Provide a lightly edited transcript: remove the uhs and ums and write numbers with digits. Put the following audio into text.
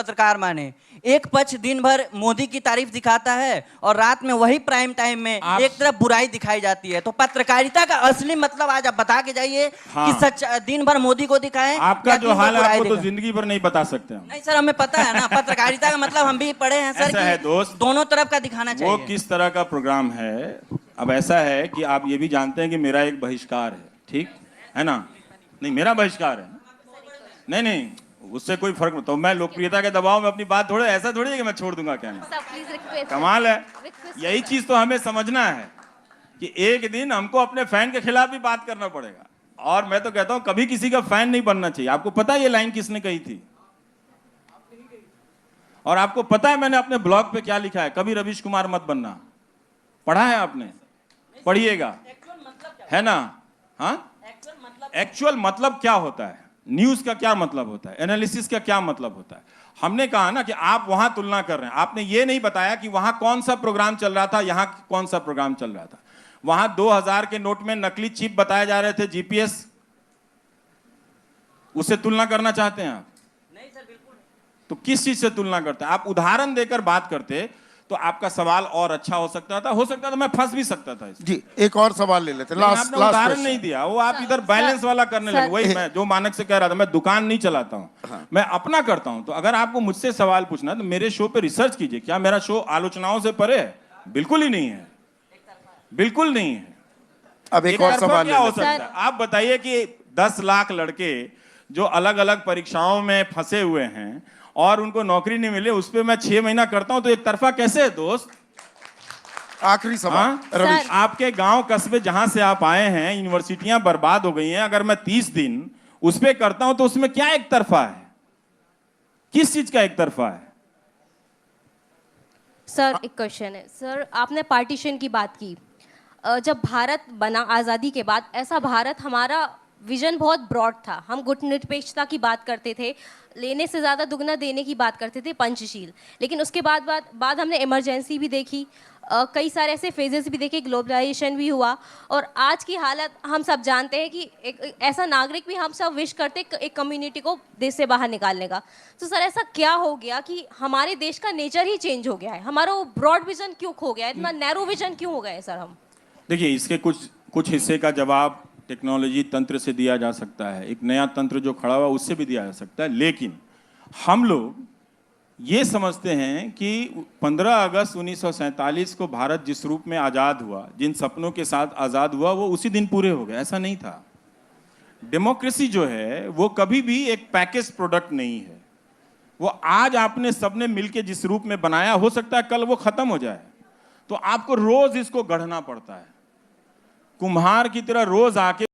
पत्रकार माने। एक पक्ष दिन भर मोदी की तारीफ दिखाता है और रात में वही प्राइम टाइम में एक तरफ बुराई दिखाई जाती है। तो पत्रकारिता का असली मतलब आज आप बता के जाइए कि सच दिन भर मोदी को दिखाएं। आपका जो हाल है आपको तो जिंदगी भर नहीं बता सकते हम। नहीं सर, हमें पता है ना, पत्रकारिता का मतलब हम भी पढ़े हैं सर। ऐसा है दोस्त, दोनों तरफ का दिखाना चाहिए। वो किस तरह का प्रोग्राम है। अब ऐसा है कि आप ये भी जानते हैं कि मेरा एक बहिष्कार है, ठीक है ना? नहीं, मेरा बहिष्कार है। नहीं नहीं, उससे कोई फर्क नहीं। तो मैं लोकप्रियता के दबाव में अपनी बात थोड़े ऐसा थोड़ी है कि मैं छोड़ दूंगा। क्या नहीं, कमाल है। यही चीज तो हमें समझना है कि एक दिन हमको अपने फैन के खिलाफ भी बात करना पड़ेगा। और मैं तो कहता हूं कभी किसी का फैन नहीं बनना चाहिए। आपको पता है ये लाइन किसने कही थी? और आपको पता है मैंने अपने ब्लॉग पे क्या लिखा है? कभी रवीश कुमार मत बनना। पढ़ा है आपने? पढ़िएगा, है ना? हाँ, एक्चुअल मतलब क्या होता है, न्यूज का क्या मतलब होता है, एनालिसिस का क्या मतलब होता है। हमने कहा ना कि आप वहां तुलना कर रहे हैं। आपने ये नहीं बताया कि वहां कौन सा प्रोग्राम चल रहा था, यहां कौन सा प्रोग्राम चल रहा था। वहां 2000 के नोट में नकली चिप बताए जा रहे थे, जीपीएस। उससे तुलना करना चाहते हैं आप? नहीं सर, बिल्कुल। तो किस चीज से तुलना करते हैं? आप उदाहरण देकर बात करते तो आपका सवाल और अच्छा हो सकता था। मैं फंस भी सकता था इसमें। जी, एक और सवाल ले लेते हैं। आपने उदाहरण नहीं दिया, वो आप इधर बैलेंस वाला करने लगे। वही मैं जो मानक से कह रहा था, मैं दुकान नहीं चलाता हूं। हाँ। मैं अपना करता हूं। तो अगर आपको मुझसे सवाल पूछना है तो मेरे शो पे रिसर्च कीजिए। क्या मेरा शो आलोचनाओं से परे है? बिल्कुल ही नहीं है, बिल्कुल नहीं है। अब एक और सवाल क्या हो सकता है? आप बताइए कि 10 लाख लड़के जो अलग अलग परीक्षाओं में फंसे हुए हैं और उनको नौकरी नहीं मिले, उस पर मैं 6 महीना करता हूं, तो एक तरफा कैसे है दोस्त? आखिरी सवाल रवीश, आपके गांव कस्बे जहां से आप आए हैं, यूनिवर्सिटियां बर्बाद हो गई हैं। अगर मैं 30 दिन उस पर करता हूं तो उसमें क्या एक तरफा है? किस चीज का एक तरफा है? सर एक क्वेश्चन है सर, आपने पार्टीशन की बात की। जब भारत बना आज़ादी के बाद, ऐसा भारत, हमारा विजन बहुत ब्रॉड था। हम गुटनिरपेक्षता की बात करते थे, लेने से ज़्यादा दुगना देने की बात करते थे, पंचशील। लेकिन उसके बाद हमने इमरजेंसी भी देखी, कई सारे ऐसे फेजेस भी देखे, ग्लोबलाइजेशन भी हुआ। और आज की हालत हम सब जानते हैं कि एक ऐसा नागरिक भी हम सब विश करते एक कम्युनिटी को देश से बाहर निकालने का। तो सर ऐसा क्या हो गया कि हमारे देश का नेचर ही चेंज हो गया है? हमारा वो ब्रॉड विजन क्यों खो गया है? इतना नैरो विजन क्यों हो गया है सर? हम देखिए, इसके कुछ हिस्से का जवाब टेक्नोलॉजी तंत्र से दिया जा सकता है, एक नया तंत्र जो खड़ा हुआ उससे भी दिया जा सकता है। लेकिन हम लोग ये समझते हैं कि 15 अगस्त 1947 को भारत जिस रूप में आज़ाद हुआ, जिन सपनों के साथ आज़ाद हुआ, वो उसी दिन पूरे हो गए। ऐसा नहीं था। डेमोक्रेसी जो है वो कभी भी एक पैकेज प्रोडक्ट नहीं है। वो आज आपने सबने मिलके जिस रूप में बनाया, हो सकता है कल वो खत्म हो जाए। तो आपको रोज इसको गढ़ना पड़ता है, कुम्हार की तरह रोज आके